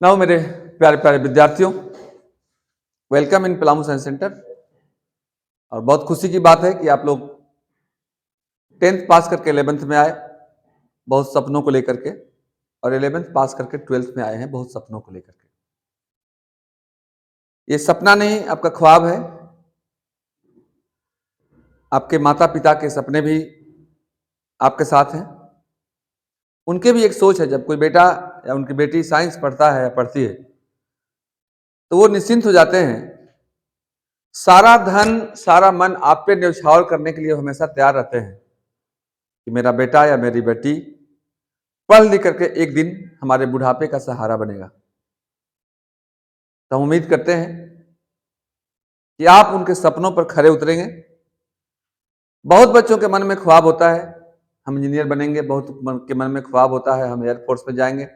Now मेरे प्यारे प्यारे विद्यार्थियों, welcome in Palamu science centre. और बहुत खुशी की बात है कि आप लोग 10th पास करके 11th में आए बहुत सपनों को लेकर के, और 11th पास करके 12th में आए हैं बहुत सपनों को लेकर के। ये सपना नहीं, आपका ख्वाब है। आपके माता पिता के सपने भी आपके साथ हैं। उनके भी एक सोच है, जब कोई बेटा या उनकी बेटी साइंस पढ़ता है या पढ़ती है तो वो निश्चिंत हो जाते हैं। सारा धन सारा मन आप पे न्यौछावर करने के लिए हमेशा तैयार रहते हैं कि मेरा बेटा या मेरी बेटी पढ़ लिख करके एक दिन हमारे बुढ़ापे का सहारा बनेगा। तो हम उम्मीद करते हैं कि आप उनके सपनों पर खरे उतरेंगे। बहुत बच्चों के मन में ख्वाब होता है हम इंजीनियर बनेंगे, बहुत के मन में ख्वाब होता है हम एयरफोर्स में जाएंगे,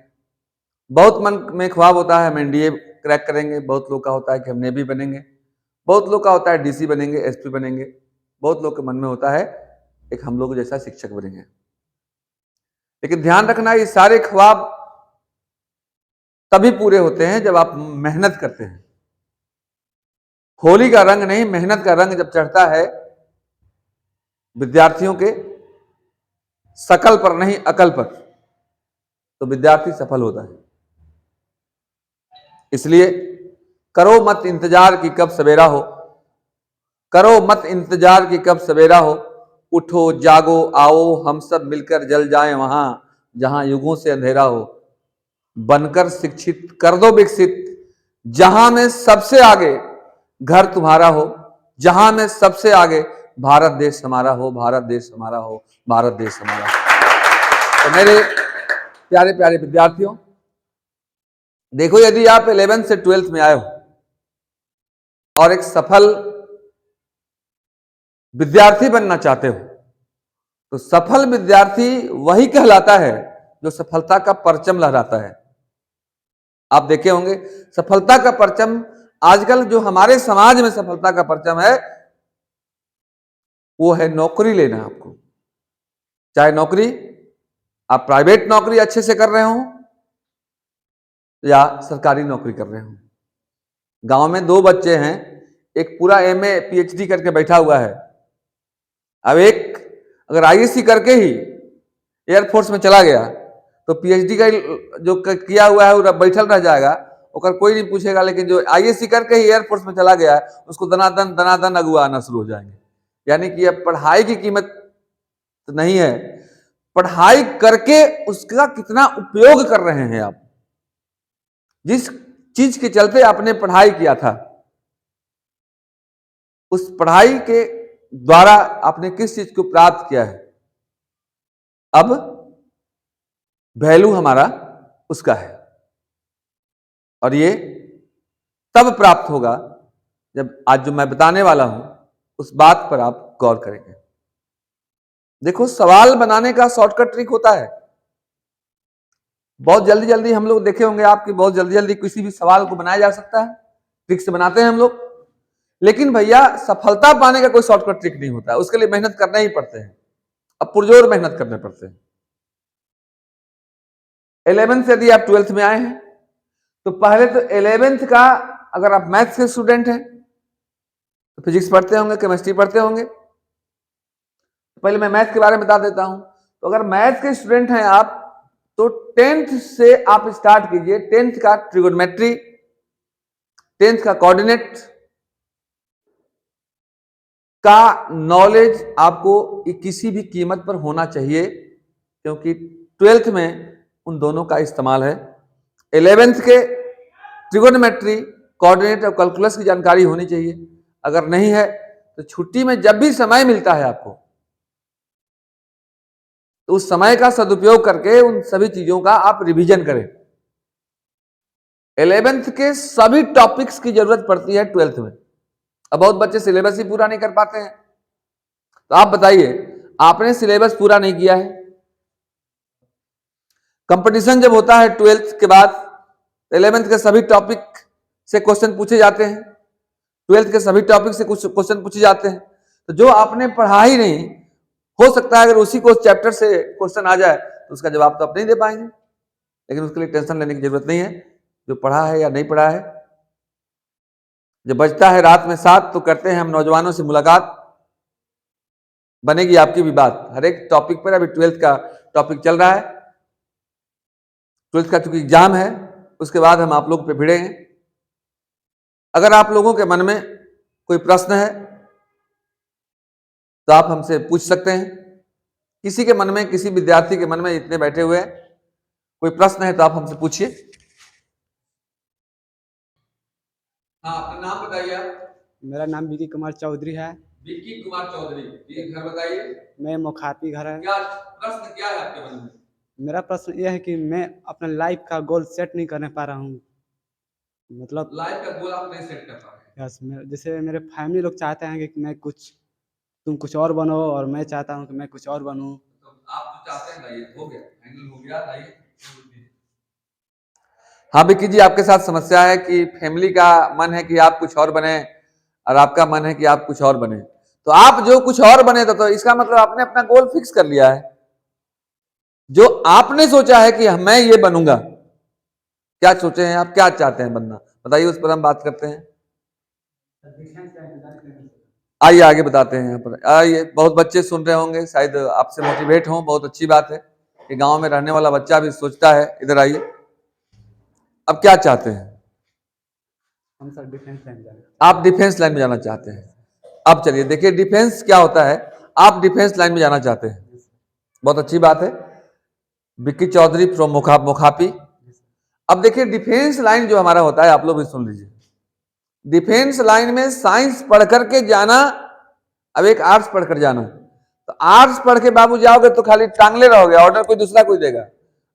बहुत मन में ख्वाब होता है हम एनडीए क्रैक करेंगे, बहुत लोग का होता है कि हम नेवी बनेंगे, बहुत लोग का होता है डीसी बनेंगे, एसपी बनेंगे, बहुत लोग के मन में होता है एक हम लोग जैसा शिक्षक बनेंगे। लेकिन ध्यान रखना, ये सारे ख्वाब तभी पूरे होते हैं जब आप मेहनत करते हैं। होली का रंग नहीं, मेहनत का रंग जब चढ़ता है विद्यार्थियों के शकल पर नहीं अकल पर, तो विद्यार्थी सफल होता है। इसलिए करो मत इंतजार कि कब सवेरा हो, करो मत इंतजार कि कब सवेरा हो, उठो जागो आओ हम सब मिलकर जल जाएं वहां जहां युगों से अंधेरा हो। बनकर शिक्षित कर दो विकसित, जहां में सबसे आगे घर तुम्हारा हो, जहां में सबसे आगे भारत देश हमारा हो, भारत देश हमारा हो, भारत देश हमारा हो। तो मेरे प्यारे प्यारे विद्यार्थियों, देखो, यदि आप 11th से 12th में आए हो और एक सफल विद्यार्थी बनना चाहते हो, तो सफल विद्यार्थी वही कहलाता है जो सफलता का परचम लहराता है। आप देखे होंगे सफलता का परचम, आजकल जो हमारे समाज में सफलता का परचम है वो है नौकरी लेना। आपको चाहे नौकरी आप प्राइवेट नौकरी अच्छे से कर रहे हो या सरकारी नौकरी कर रहे हो। गांव में 2 बच्चे हैं, एक पूरा एमए पीएचडी करके बैठा हुआ है, अब एक अगर आईएससी करके ही एयरफोर्स में चला गया तो पीएचडी का जो किया हुआ है वो बैठल रह जाएगा, और कोई नहीं पूछेगा। लेकिन जो आईएससी करके ही एयरफोर्स में चला गया उसको दनादन अगुआ आना शुरू हो जाएंगे। यानी कि अब पढ़ाई की कीमत तो नहीं है, पढ़ाई करके उसका कितना उपयोग कर रहे हैं आप। जिस चीज के चलते आपने पढ़ाई किया था, उस पढ़ाई के द्वारा आपने किस चीज को प्राप्त किया है, अब वैल्यू हमारा उसका है। और ये तब प्राप्त होगा जब आज जो मैं बताने वाला हूं उस बात पर आप गौर करेंगे। देखो, सवाल बनाने का शॉर्टकट ट्रिक होता है। बहुत जल्दी जल्दी हम लोग देखे होंगे आपकी, बहुत जल्दी जल्दी किसी भी सवाल को बनाया जा सकता है, ट्रिक से बनाते हैं हम लोग। लेकिन भैया, सफलता पाने का कोई शॉर्टकट ट्रिक नहीं होता है, उसके लिए मेहनत करना ही पड़ते हैं, अब पुरजोर मेहनत करने पड़ते हैं। 11th से यदि आप 12th में आए हैं तो पहले तो 11th का अगर आप मैथ्स के स्टूडेंट हैं तो फिजिक्स पढ़ते होंगे, केमिस्ट्री पढ़ते होंगे। पहले मैं मैथ के बारे में बता देता हूं। तो अगर मैथ के स्टूडेंट हैं आप तो 10th से आप स्टार्ट कीजिए। 10th का ट्रिगोनोमेट्री, 10th का कोऑर्डिनेट का नॉलेज आपको किसी भी कीमत पर होना चाहिए, क्योंकि 12th में उन दोनों का इस्तेमाल है। 11th के ट्रिगोनोमेट्री, कोऑर्डिनेट और कैलकुलस की जानकारी होनी चाहिए। अगर नहीं है तो छुट्टी में जब भी समय मिलता है आपको, तो उस समय का सदुपयोग करके उन सभी चीजों का आप रिवीजन करें। 11th के सभी टॉपिक्स की जरूरत पड़ती है 12th में। अब बहुत बच्चे सिलेबस ही पूरा नहीं कर पाते हैं, तो आप बताइए, आपने सिलेबस पूरा नहीं किया है, कंपटीशन जब होता है 12th के बाद, 11th के सभी टॉपिक से क्वेश्चन पूछे जाते हैं, 12th के सभी टॉपिक से कुछ क्वेश्चन पूछे जाते हैं। तो जो आपने पढ़ा ही नहीं, हो सकता है अगर उसी को चैप्टर से क्वेश्चन आ जाए तो उसका जवाब तो आप नहीं दे पाएंगे, लेकिन उसके लिए टेंशन लेने की जरूरत नहीं है। जो पढ़ा है या नहीं पढ़ा है। जब बजता है रात में 7 तो करते हैं हम नौजवानों से मुलाकात, बनेगी आपकी भी बात हर एक टॉपिक पर। अभी 12th का टॉपिक चल रहा है, 12th का चूंकि एग्जाम है, उसके बाद हम आप लोग पे भिड़ेंगे। अगर आप लोगों के मन में कोई प्रश्न है तो आप हमसे पूछ सकते हैं। किसी के मन में, किसी विद्यार्थी के मन में, इतने बैठे हुए हैं, कोई प्रश्न है तो आप हमसे पूछिए। हाँ, अपना नाम बताइए आप। मेरा नाम विकी कुमार चौधरी है। विक्की कुमार चौधरी, ये घर बताइए। मैं मोखाती घर है। क्या प्रश्न क्या है आपके मन में? मेरा प्रश्न यह है कि मैं अपना लाइफ का गोल सेट नहीं करने पा रहा हूँ। मतलब लाइफ का गोल आप नहीं सेट कर पा रहे। यस, जैसे मेरे फैमिली लोग चाहते हैं कि मैं कुछ, तुम कुछ और बनो, और मैं चाहता हूँ कि मैं कुछ और बनूँ। तो आप जो चाहते हैं लाइए, हो गया, फाइनल हो गया, लाइए। हाँ विक्की जी, आपके साथ समस्या है कि फैमिली का मन है कि आप कुछ और बने और आपका मन है कि आप कुछ और बने। तो आप जो कुछ और बने तो इसका मतलब आपने अपना गोल फिक्स कर लिया है। जो आपने सोचा है कि मैं ये बनूंगा, क्या सोचे हैं आप, क्या चाहते हैं बनना, बताइए, उस पर हम बात करते हैं। आइए आगे बताते हैं। यहाँ पर आइए, बहुत बच्चे सुन रहे होंगे, शायद आपसे मोटिवेट हों, बहुत अच्छी बात है कि गांव में रहने वाला बच्चा भी सोचता है। इधर आइए, अब क्या चाहते हैं? हम सर डिफेंस लाइन जाएंगे। आप डिफेंस लाइन में जाना चाहते हैं। अब चलिए देखिए डिफेंस क्या होता है। आप डिफेंस लाइन में जाना चाहते हैं, बहुत अच्छी बात है। विक्की चौधरी फ्रॉम मोखापी। अब देखिए डिफेंस लाइन जो हमारा होता है, आप लोग भी सुन लीजिए। डिफेंस लाइन में साइंस पढ़ करके जाना, अब एक आर्ट्स पढ़कर जाना। तो आर्ट्स पढ़ के बाबू जाओगे तो खाली टांगले रहोगे, ऑर्डर कोई दूसरा कोई देगा।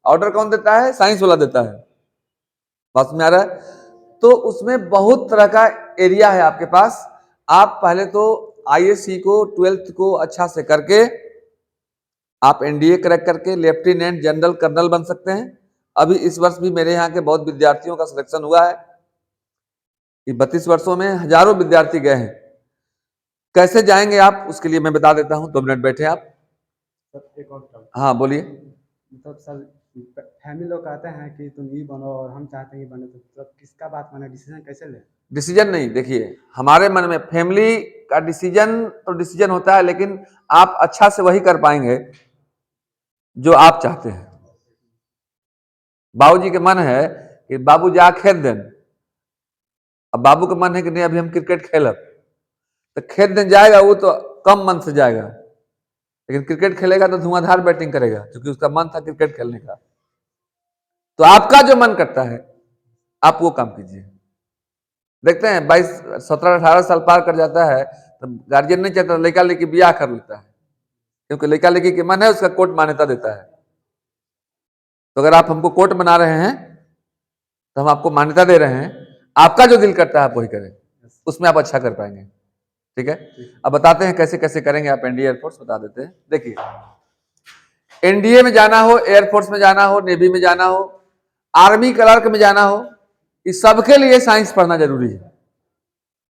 ऑर्डर कौन देता है? साइंस वाला देता है। बात में आ रहा है? तो उसमें बहुत तरह का एरिया है आपके पास। आप पहले तो आईएससी को 12th को अच्छा से करके आप एनडीए क्रैक करके लेफ्टिनेंट जनरल कर्नल बन सकते हैं। अभी इस वर्ष भी मेरे यहाँ के बहुत विद्यार्थियों का सिलेक्शन हुआ है। 32 वर्षों में हजारों विद्यार्थी गए हैं। कैसे जाएंगे आप, उसके लिए मैं बता देता हूं, 2 मिनट बैठे आप। एक और हाँ बोलिए। मतलब सर, फैमिली लोग कहते हैं कि तुम ये बनो और हम चाहते हैं ये बने, तो मतलब किसका बात माने, डिसीजन कैसे ले? डिसीजन नहीं, देखिए हमारे मन में फैमिली का डिसीजन तो डिसीजन होता है, लेकिन आप अच्छा से वही कर पाएंगे जो आप चाहते हैं। बाबूजी के मन है कि बाबू जा खेत दें, अब बाबू का मन है कि नहीं अभी हम क्रिकेट खेलब, तो खेत दें जाएगा, वो तो कम मन से जाएगा। लेकिन क्रिकेट खेलेगा तो धुआंधार बैटिंग करेगा, क्योंकि उसका मन था क्रिकेट खेलने का। तो आपका जो मन करता है आप वो काम कीजिए। देखते हैं 22 17 18 साल पार कर जाता है तो गार्जियन नहीं चाहता, लड़का लड़की ब्याह कर लेता है, क्योंकि लड़का लड़की के मन है, उसका कोर्ट मान्यता देता है। तो अगर आप हमको कोर्ट बना रहे हैं तो हम आपको मान्यता दे रहे हैं, आपका जो दिल करता है आप वही करें, उसमें आप अच्छा कर पाएंगे। ठीक है, अब बताते हैं कैसे कैसे करेंगे आप। एनडीए एयरफोर्स बता देते हैं। देखिए एनडीए में जाना हो, एयरफोर्स में जाना हो, नेवी में जाना हो, आर्मी क्लर्क में जाना हो, इस सबके लिए साइंस पढ़ना जरूरी है।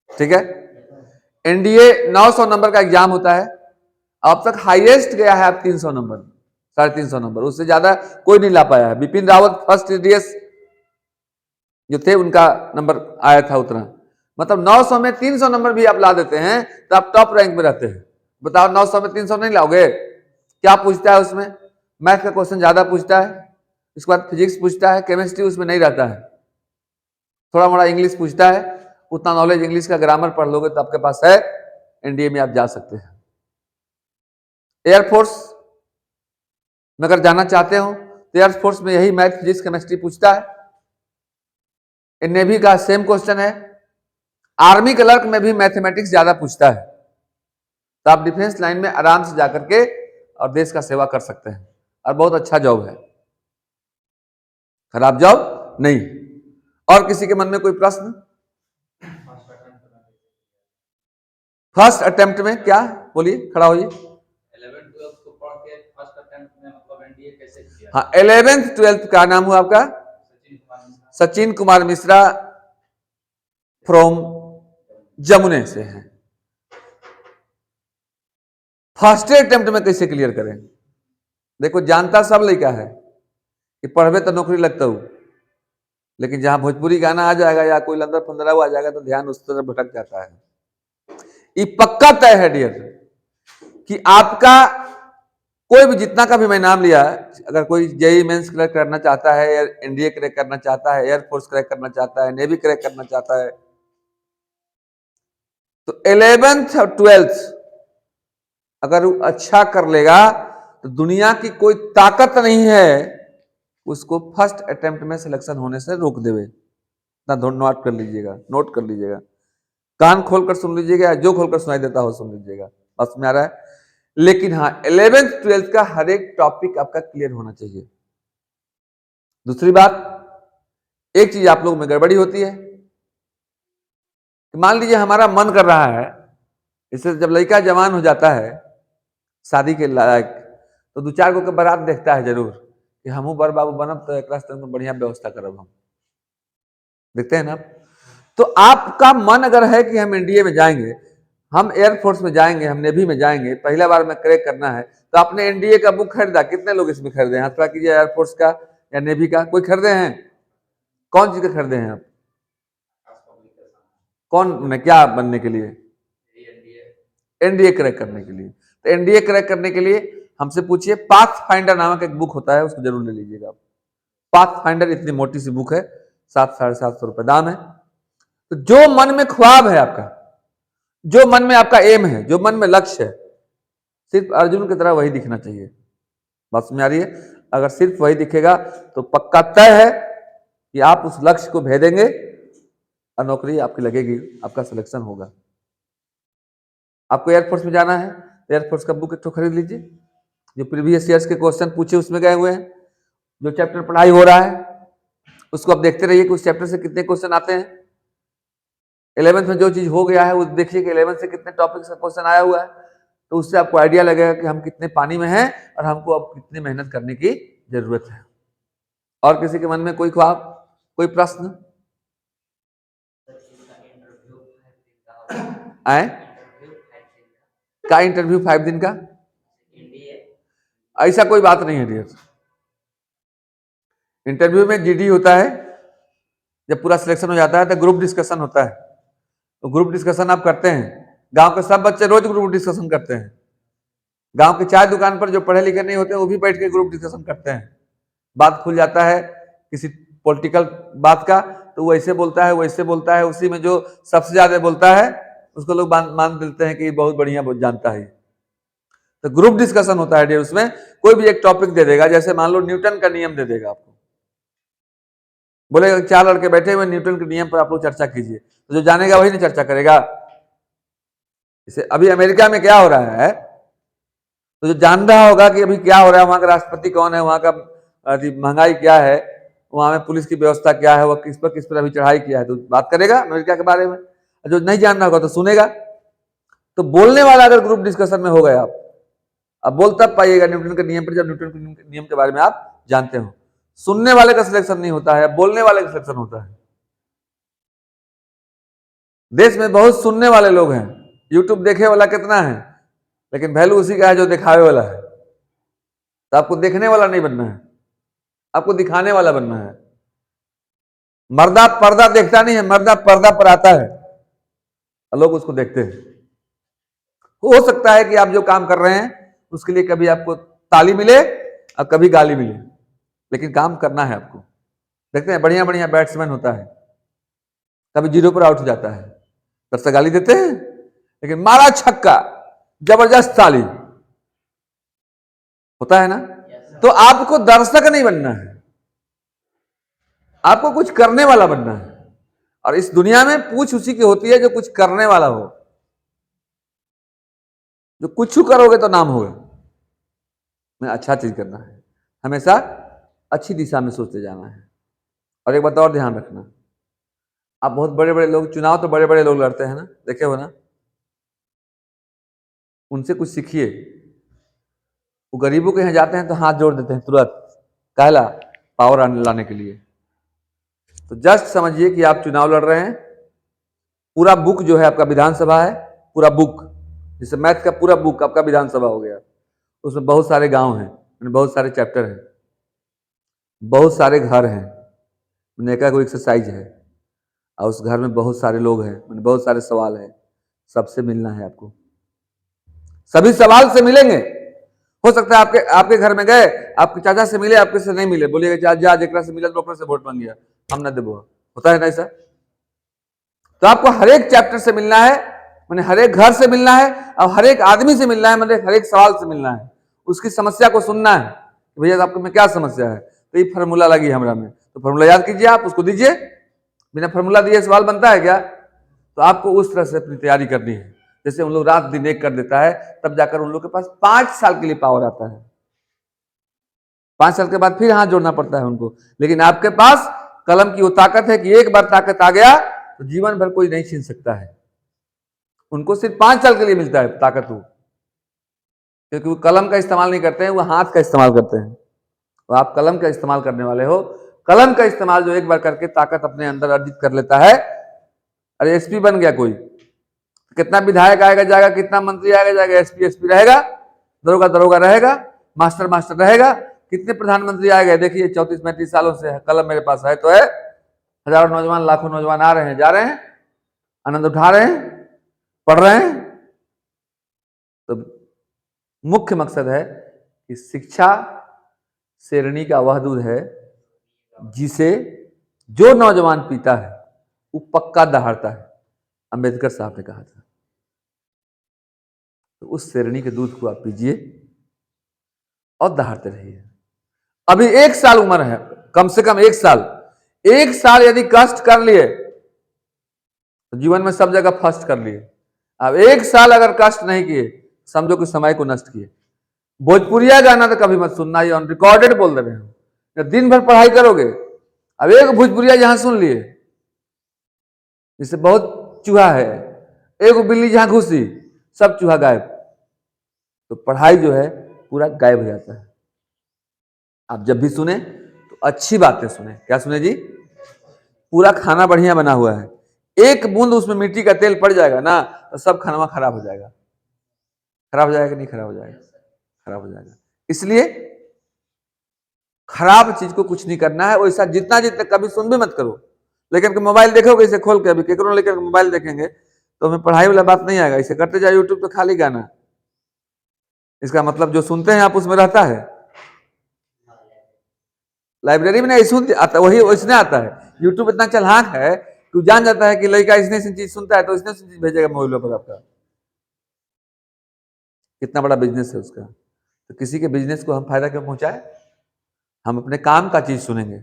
ठीक है, एनडीए 900 नंबर का एग्जाम होता है। अब तक हाईएस्ट गया है आप 300 नंबर, 350 नंबर, उससे ज्यादा कोई नहीं ला पाया है। बिपिन रावत फर्स्ट एडीएस जो थे उनका नंबर आया था उतना। मतलब 900 में 300 नंबर भी आप ला देते हैं तो आप टॉप रैंक में रहते हैं। बताओ 900 में 300 नहीं लाओगे? क्या पूछता है उसमें? मैथ का क्वेश्चन ज्यादा पूछता है, इसके बाद फिजिक्स पूछता है, केमिस्ट्री उसमें नहीं रहता है, थोड़ा मोड़ा इंग्लिश पूछता है। उतना नॉलेज इंग्लिश का ग्रामर पढ़ लोगे तो आपके पास है, एनडीए में आप जा सकते हैं। एयरफोर्स में अगर जाना चाहते हो तो एयरफोर्स में यही मैथ फिजिक्स केमिस्ट्री पूछता है। नेवी का सेम क्वेश्चन है। आर्मी क्लर्क में भी मैथमेटिक्स ज्यादा पूछता है। तो आप डिफेंस लाइन में आराम से जाकर के और देश का सेवा कर सकते हैं, और बहुत अच्छा जॉब है, खराब जॉब नहीं। और किसी के मन में कोई प्रश्न? फर्स्ट अटेम्प्ट में क्या, बोलिए, खड़ा होइए। 11th 12th को पढ़ के फर्स्ट अटेम्प्ट में मतलब एनडीए कैसे किया? हाँ, 11th 12th का नाम हुआ आपका सचिन कुमार मिश्रा फ्रॉम जमुने से है। फर्स्ट अटेम्प्ट में कैसे क्लियर करें? देखो जानता सब लड़का है कि पढ़वे तो नौकरी लगता हूं, लेकिन जहां भोजपुरी गाना आ जाएगा या कोई लंदर फंदरा हुआ आ जाएगा तो ध्यान उस तरफ भटक जाता है। ये पक्का तय है डियर कि आपका कोई भी जितना का भी मैं नाम लिया, अगर कोई जेई मेंस क्रैक करना चाहता है, एनडीए क्रैक करना चाहता है, एयरफोर्स क्रैक करना चाहता है, नेवी क्रैक करना चाहता है, तो 11th और 12th अगर वो अच्छा कर लेगा तो दुनिया की कोई ताकत नहीं है उसको फर्स्ट अटेम्प्ट में सिलेक्शन होने से रोक देवे। नोट कर लीजिएगा, नोट कर लीजिएगा, कान खोलकर सुन लीजिएगा, जो खोलकर सुनाई देता हो सुन लीजिएगा, बस में आ रहा है। लेकिन हाँ 11th 12th का हर एक टॉपिक आपका क्लियर होना चाहिए। दूसरी बात, एक चीज आप लोगों में गड़बड़ी होती है कि मान लीजिए हमारा मन कर रहा है, इससे जब लड़का जवान हो जाता है शादी के लायक तो दो चार गो के बारात देखता है जरूर कि हमहू बड़ बाबू बनब तो एक रास्ते में बढ़िया व्यवस्था करब, हम देखते हैं ना। तो आपका मन अगर है कि हम एनडीए में जाएंगे, हम एयरफोर्स में जाएंगे, हम नेवी में जाएंगे, पहला बार में क्रैक करना है, तो आपने एनडीए का बुक खरीदा, कितने लोग इसमें खरीदे हैं? हाथ खड़ा कीजिए, एयरफोर्स का या नेवी का कोई खरीदे हैं? कौन चीज का खरीदे हैं आप? कौन क्या बनने के लिए? एनडीए क्रैक करने के लिए। तो एनडीए क्रैक करने के लिए हमसे पूछिए, पाथ फाइंडर नामक एक बुक होता है, उसको जरूर ले लीजिएगा आप। पाथ फाइंडर इतनी मोटी सी बुक है, 700-750 रुपए दाम है। तो जो मन में ख्वाब है आपका, जो मन में आपका एम है, जो मन में लक्ष्य है, सिर्फ अर्जुन की तरह वही दिखना चाहिए। बात समझ आ रही है? अगर सिर्फ वही दिखेगा तो पक्का तय है कि आप उस लक्ष्य को भेदेंगे और नौकरी आपकी लगेगी, आपका सिलेक्शन होगा। आपको एयरफोर्स में जाना है, एयरफोर्स का बुक एक तो खरीद लीजिए, जो प्रीवियस ईयर्स के क्वेश्चन पूछे उसमें गए हुए हैं, जो चैप्टर पढ़ाई हो रहा है उसको आप देखते रहिए कि उस चैप्टर से कितने क्वेश्चन आते हैं। 11th में जो चीज हो गया है वो देखिए कि 11th से कितने टॉपिक का क्वेश्चन आया हुआ है, तो उससे आपको आइडिया लगेगा कि हम कितने पानी में हैं और हमको अब कितनी मेहनत करने की जरूरत है। और किसी के मन में कोई ख्वाब, कोई प्रश्न आए? का इंटरव्यू 5 दिन का? ऐसा कोई बात नहीं है डियर। इंटरव्यू में जीडी होता है, जब पूरा सिलेक्शन हो जाता है तो ग्रुप डिस्कशन होता है। तो ग्रुप डिस्कशन आप करते हैं, गांव के सब बच्चे रोज ग्रुप डिस्कशन करते हैं। गांव की चाय दुकान पर जो पढ़े लिखे नहीं होते वो भी बैठ के ग्रुप डिस्कशन करते हैं। बात खुल जाता है किसी पॉलिटिकल बात का तो वो ऐसे बोलता है, वैसे बोलता है, उसी में जो सबसे ज्यादा बोलता है उसको लोग मान देते हैं कि बहुत बढ़िया बहुत जानता है। तो ग्रुप डिस्कशन होता है डियर, उसमें कोई भी एक टॉपिक दे देगा, जैसे मान लो न्यूटन का नियम दे देगा आपको, बोले 4 लड़के बैठे हुए न्यूटन के नियम पर आप लोग चर्चा कीजिए, तो जो जानेगा वही नहीं चर्चा करेगा। जैसे अभी अमेरिका में क्या हो रहा है, तो जो जान रहा होगा कि अभी क्या हो रहा है, वहां का राष्ट्रपति कौन है, वहां का महंगाई क्या है, वहां में पुलिस की व्यवस्था क्या है, वह किस पर अभी चढ़ाई किया है, तो बात करेगा अमेरिका के बारे में। जो नहीं जानना होगा तो सुनेगा। तो बोलने वाला अगर ग्रुप डिस्कशन में हो गए आप, अब बोल तब पाइएगा न्यूटन के नियम पर जब न्यूटन के नियम के बारे में आप जानते हो। सुनने वाले का सिलेक्शन नहीं होता है, बोलने वाले का सिलेक्शन होता है। देश में बहुत सुनने वाले लोग हैं, यूट्यूब देखे वाला कितना है, लेकिन वैल्यू उसी का है जो दिखावे वाला है। तो आपको देखने वाला नहीं बनना है, आपको दिखाने वाला बनना है। मर्दा पर्दा देखता नहीं है, मर्दा पर्दा पर आता है और लोग उसको देखते हैं। हो सकता है कि आप जो काम कर रहे हैं उसके लिए कभी आपको ताली मिले और कभी गाली मिले, लेकिन काम करना है आपको। देखते हैं बढ़िया बढ़िया बैट्समैन होता है, कभी 0 पर आउट हो जाता है, दर्शक गाली देते हैं, लेकिन मारा छक्का, जबरदस्त ताली होता है ना। तो आपको दर्शक नहीं बनना है, आपको कुछ करने वाला बनना है। और इस दुनिया में पूछ उसी की होती है जो कुछ करने वाला हो। जो कुछ करोगे तो नाम होगा। मैं अच्छा चीज करना है, हमेशा अच्छी दिशा में सोचते जाना है। और एक बात और ध्यान रखना, आप बहुत बड़े बड़े लोग, चुनाव तो बड़े बड़े लोग लड़ते हैं ना, देखे हो ना, उनसे कुछ सीखिए। वो गरीबों के यहाँ जाते हैं तो हाथ जोड़ देते हैं तुरंत, कहला पावर लाने के लिए। तो जस्ट समझिए कि आप चुनाव लड़ रहे हैं, पूरा बुक जो है आपका विधानसभा है, पूरा बुक, जैसे मैथ का पूरा बुक आपका विधानसभा हो गया। उसमें बहुत सारे गांव हैं, बहुत सारे चैप्टर हैं, बहुत सारे घर हैं, मैंने कहा कोई एक्सरसाइज है और उस घर में बहुत सारे लोग हैं, मैंने बहुत सारे सवाल हैं, सबसे मिलना है आपको, सभी सवाल से मिलेंगे। हो सकता है आपके घर में गए, आपके चाचा से मिले, आपके से नहीं मिले, बोलिएगा जा जेकरा से मिला डॉक्टर से वोट मांग गया, हम ना देबो, होता है ना ऐसा। तो आपको हर एक चैप्टर से मिलना है, मैंने हर एक घर से मिलना है और हर एक आदमी से मिलना है, मतलब हर एक सवाल से मिलना है, उसकी समस्या को सुनना है, भैया आपको में क्या समस्या है, तो ये फार्मूला लगी हमरा में, तो फार्मूला याद कीजिए, आप उसको दीजिए। बिना फार्मूला दिए सवाल बनता है क्या? तो आपको उस तरह से अपनी तैयारी करनी है, जैसे उन लोग रात दिन एक कर देता है, तब जाकर उन लोग के पास 5 साल के लिए पावर आता है, 5 साल के बाद फिर हाथ जोड़ना पड़ता है उनको। लेकिन आपके पास कलम की वो ताकत है कि एक बार ताकत आ गया तो जीवन भर कोई नहीं छीन सकता है। उनको सिर्फ 5 साल के लिए मिलता है ताकत, वो क्योंकि वो कलम का इस्तेमाल नहीं करते हैं, वो हाथ का इस्तेमाल करते हैं। तो आप कलम का इस्तेमाल करने वाले हो, कलम का इस्तेमाल जो एक बार करके ताकत अपने अंदर अर्जित कर लेता है। अरे एसपी बन गया कोई, कितना विधायक आएगा जाएगा, कितना मंत्री आएगा जाएगा, एसपी एसपी रहेगा, दरोगा दरोगा रहेगा, मास्टर मास्टर रहेगा, कितने प्रधानमंत्री आएगा। देखिए 34-35 सालों से कलम मेरे पास है तो है, हजारों नौजवान लाखों नौजवान आ रहे हैं, जा रहे हैं, आनंद उठा रहे हैं, पढ़ रहे हैं। तो मुख्य मकसद है कि शिक्षा शेरनी का वह दूध है जिसे जो नौजवान पीता है वो पक्का दहाड़ता है, अंबेडकर साहब ने कहा था। तो उस शेरनी के दूध को आप पीजिए और दहाड़ते रहिए। अभी 1 साल उम्र है, कम से कम 1 साल, 1 साल यदि कष्ट कर लिए तो जीवन में सब जगह फर्स्ट कर लिए। अब 1 साल अगर कष्ट नहीं किए, समझो कि समय को नष्ट किए। भोजपुरिया गाना तो कभी मत सुनना, ये ऑन रिकॉर्डेड बोल रहे हैं। दिन भर पढ़ाई करोगे, अब एक भोजपुरिया जहां सुन लिए, जिससे बहुत चूहा है, एक बिल्ली जहां घुसी सब चूहा गायब, तो पढ़ाई जो है पूरा गायब हो जाता है। आप जब भी सुने तो अच्छी बातें सुने। क्या सुने जी? पूरा खाना बढ़िया बना हुआ है, एक बूंद उसमें मिट्टी का तेल पड़ जाएगा ना तो सब खाना खराब हो जाएगा। खराब हो जाएगा नहीं खराब हो जाएगा? खराब हो जाएगा। इसलिए खराब चीज को कुछ नहीं करना है, वैसा जितना जितना कभी सुन भी मत करो। लेकिन मोबाइल देखोगे इसे खोल के, अभी केकरो लेकर मोबाइल देखेंगे तो हमें पढ़ाई वाला बात नहीं आएगा। इसे करते जाए यूट्यूब पे खाली गाना, इसका मतलब जो सुनते हैं आप उसमें रहता है। लाइब्रेरी में नहीं सुनते आता, वही वैसने आता है। यूट्यूब इतना चालाक है कि जान जाता है कि लड़का इसने चीज सुनता है तो इसने चीज भेजेगा मोबाइल पर आपका। कितना बड़ा बिजनेस है उसका। तो किसी के बिजनेस को हम फायदा क्यों पहुंचाए? हम अपने काम का चीज सुनेंगे,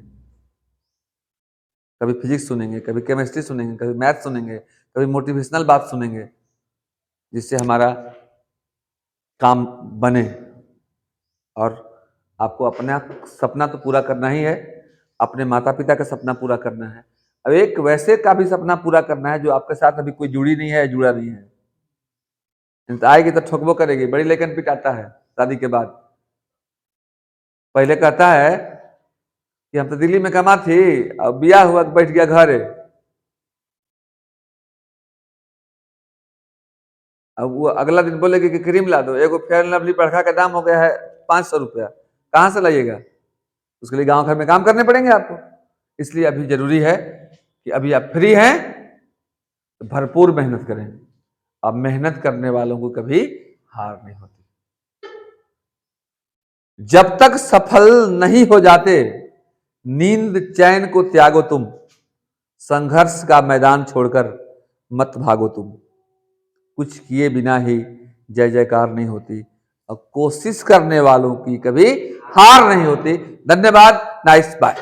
कभी फिजिक्स सुनेंगे, कभी केमिस्ट्री सुनेंगे, कभी मैथ सुनेंगे, कभी मोटिवेशनल बात सुनेंगे, जिससे हमारा काम बने। और आपको अपना सपना तो पूरा करना ही है, अपने माता पिता का सपना पूरा करना है। अब एक वैसे का भी सपना पूरा करना है जो आपके साथ अभी कोई जुड़ी नहीं है, जुड़ा नहीं है। तो आएगी तो ठोकबो करेगी, बड़ी लेकिन पिटाता है शादी के बाद। पहले कहता है कि हम तो दिल्ली में कमा थी, अब बिया हुआ तो बैठ गया घरे। अब वो अगला दिन बोलेगी कि क्रीम ला दो, एगो फेयर लवली पड़खा का दाम हो गया है 500 रुपया, कहाँ से लाइएगा? उसके लिए गांव घर में काम करने पड़ेंगे आपको। इसलिए अभी जरूरी है कि अभी आप फ्री हैं तो भरपूर मेहनत करें। अब मेहनत करने वालों को कभी हार नहीं होती। जब तक सफल नहीं हो जाते, नींद चैन को त्यागो तुम, संघर्ष का मैदान छोड़कर मत भागो तुम। कुछ किए बिना ही जय जयकार नहीं होती, और कोशिश करने वालों की कभी हार नहीं होती। धन्यवाद। Nice bye.